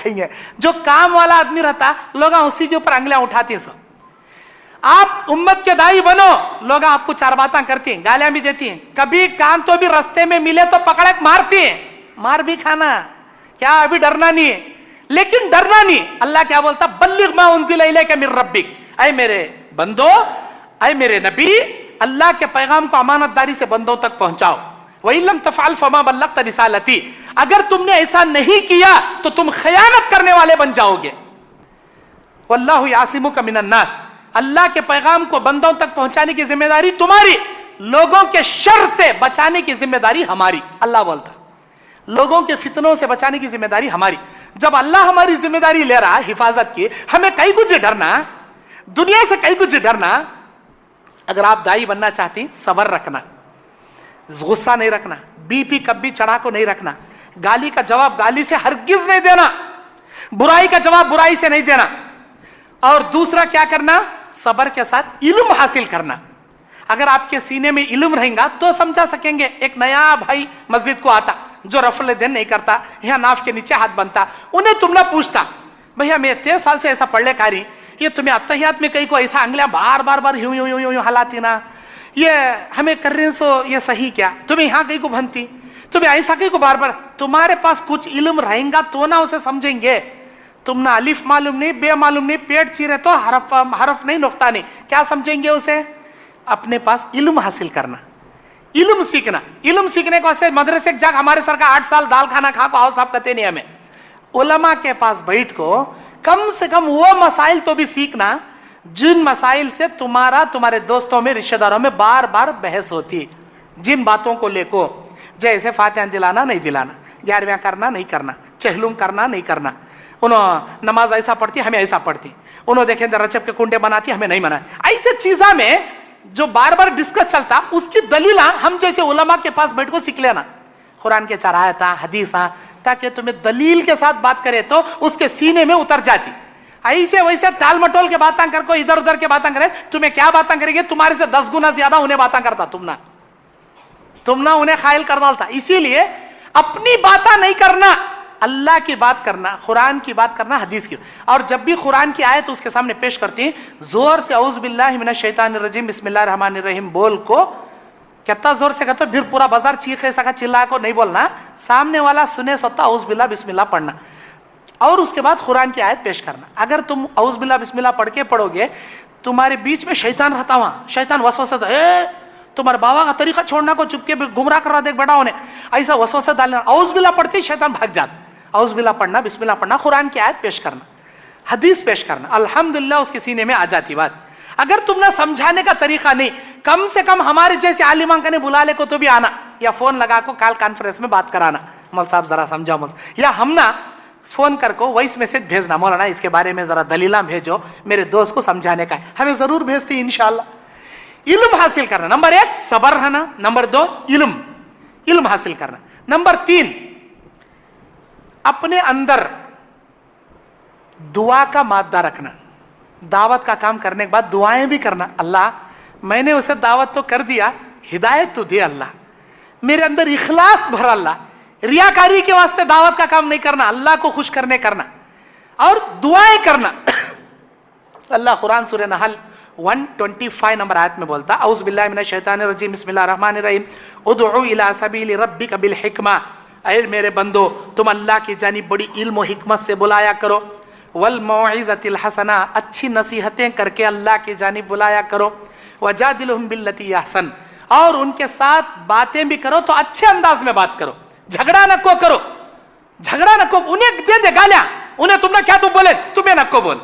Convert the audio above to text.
कहेंगे। जो काम वाला आदमी रहता, लोग उसी के ऊपर अंगलियां उठाते हैं सब। आप उम्मत के दाई बनो, लोग आपको चार बातें करती हैं, गालियां भी देती हैं, कभी कान तो भी रास्ते में मिले तो पकड़ मारती हैं, मार भी खाना, क्या अभी डरना नहीं है। लेकिन डरना नहीं, अल्लाह क्या बोलता, बल्लिग मा उनज़िला इलैका मिन रब्बिक, ऐ मेरे बंदो, ऐ मेरे नबी, अल्लाह के पैगाम को अमानतदारी से बंदों तक पहुंचाओ। वइल्लम तफ़अल फमा बल्लगत रिसालती, अगर तुमने ऐसा नहीं किया तो तुम खयानत करने वाले बन जाओगे। वल्लाहु यासिमुका मिनन नास, अल्लाह के पैगाम को बंदों तक पहुंचाने की जिम्मेदारी तुम्हारी, लोगों के शर से बचाने की जिम्मेदारी हमारी। अल्लाह बोलता, लोगों के फितनों से बचाने की जिम्मेदारी हमारी। जब अल्लाह हमारी जिम्मेदारी ले रहा हिफाजत की, हमें कहीं कुछ डरना, दुनिया से कहीं कुछ डरना। अगर आप दाई बनना चाहते हैं, सबर रखना, गुस्सा नहीं रखना, बीपी कभी चढ़ा को नहीं रखना, गाली का जवाब गाली से हरगिज नहीं देना, बुराई का जवाब बुराई से नहीं देना। और दूसरा क्या करना, सबर के साथ इल्म हासिल करना। अगर आपके सीने में इल्म रहेगा तो समझा सकेंगे। एक नया भाई मस्जिद को आता, जो रफल दिन नहीं करता, यहाँ नाफ के नीचे हाथ बनता, उन्हें तुम ना पूछता, भैया मैं 13 साल से ऐसा पढ़ ले कारी, ये तुम्हें अत्तहियात में कहीं को ऐसा अंगलियां बार बार बार यूं यूं यूं यूं हलाती ना, ये हमें कर रहे सो ये सही क्या, तुम्हें यहाँ कहीं को बनती, तुम्हें ऐसा कहीं को बार बार। तुम्हारे पास कुछ इल्म रहेगा तो ना उसे समझेंगे। तुम ना अलिफ मालूम नहीं, बे मालूम नहीं, पेट चीरे तो हरफ नहीं, नुक्ता नहीं, क्या समझेंगे उसे। अपने पास इल्म हासिल करना, इल्म सीखना। इल्म सीखने को ऐसे मदरसे जाग, हमारे सर का 8 साल दाल खाना खा को आओ साहब कहते नहीं हमें। उलमा के पास बैठ को कम से कम वो मसाइल तो भी सीखना जिन मसाइल से तुम्हारे दोस्तों में, रिश्तेदारों में बार बार बहस होती। जिन बातों को लेको, जैसे फातिहा दिलाना नहीं दिलाना, 11वां करना नहीं करना, चहलुम करना नहीं करना, उन्होंने नमाज ऐसा पढ़ती, हमें ऐसा पढ़ती, उन्होंने देखें रचब के कुंडे बनाती, हमें नहीं बनाती। ऐसे चीजा में जो बार बार डिस्कस चलता, उसकी दलीला हम जैसे उलमा के पास बैठ को सीख लेना। कुरान के 4 आयत, हदीस, ताकि तुम्हें दलील के साथ बात करे तो उसके सीने में उतर जाती। ऐसे वैसे टाल मटोल के बातें कर को, इधर उधर के बातें करे, तुम्हें क्या बातें करेंगे, तुम्हारे से 10 गुना ज्यादा उन्हें बातें करता, तुम ना उन्हें खायल कर डालता। इसीलिए अपनी बातें नहीं करना, अल्लाह की बात करना, कुरान की बात करना, हदीस की। और जब भी कुरान की आयत उसके सामने पेश करती है, जोर से औज़ु बिल्लाहि मिनश शैतानिर रजीम बिस्मिल्लाहिर रहमानिर रहीम बोल को, कितना जोर से कहते, फिर पूरा बाजार चीखे सका चिल्ला को नहीं बोलना, सामने वाला सुने सत्ता औज़ु बिल्लाह बिस्मिल्लाह पढ़ना, और उसके बाद कुरान की आयत पेश करना। अगर तुम औज़ु बिल्लाह बिस्मिल्लाह पढ़ के पढ़ोगे, तुम्हारे बीच में शैतान रहता, वहां शैतान वसवसा, तुम्हारे बाबा का तरीका छोड़ना को चुपके गुमराह कर रहा, देख बड़ा होने, ऐसा वसवसा डालना। औज़ु बिल्लाह पढ़ते शैतान भाग जाता। औज़ु बिल्लाह पढ़ना, बिस्मिल्लाह पढ़ना, कुरान की आयत पेश करना, हदीस पेश करना, अल्हम्दुलिल्लाह उसके सीने में आ जाती बात। अगर तुमने समझाने का तरीका नहीं, कम से कम हमारे जैसे आलिमा ने बुला ले को तो भी आना, या फोन लगा को कॉल कॉन्फ्रेंस में बात कराना, मौल साहब जरा समझाओ मौल, या हम ना फोन कर को वॉइस मैसेज भेजना, मौलाना इसके बारे में जरा दलीला भेजो, मेरे दोस्त को समझाने का है, हमें जरूर भेजती इंशाअल्लाह। इल्म हासिल करना, नंबर 1 सबर रहना, नंबर 2 इल्म हासिल करना, नंबर 3 अपने अंदर दुआ का मादा रखना। दावत का काम करने के बाद दुआएं भी करना, अल्लाह मैंने उसे दावत तो कर दिया, हिदायत तो दी अल्लाह, मेरे अंदर इखलास भर अल्लाह, रियाकारी के वास्ते दावत का काम नहीं करना, अल्लाह को खुश करने करना, और दुआएं करना। अल्लाह कुरान सूरह नहल 125 नंबर आयत में बोलता, औज़ु बिल्लाहि मिनश शैतानिर रजीम बिस्मिल्लाहिर रहमानिर रहीम उदउ इला सबीली रब्बिका बिल हिकमा, ऐ मेरे बंदो तुम अल्लाह की जानिब बड़ी इल्म और हिकमत से बुलाया करो, वल मौइज़तिल हसना, अच्छी नसीहतें करके अल्लाह की जानिब बुलाया करो, वजादिलहुम बिल्लती अहसन, और उनके साथ बातें भी करो तो अच्छे अंदाज में बात करो, झगड़ा न को करो, झगड़ा न को, उन्हें दे गालियां, उन्हें तुमने क्या तुम बोले, तुम्हें न को बोल,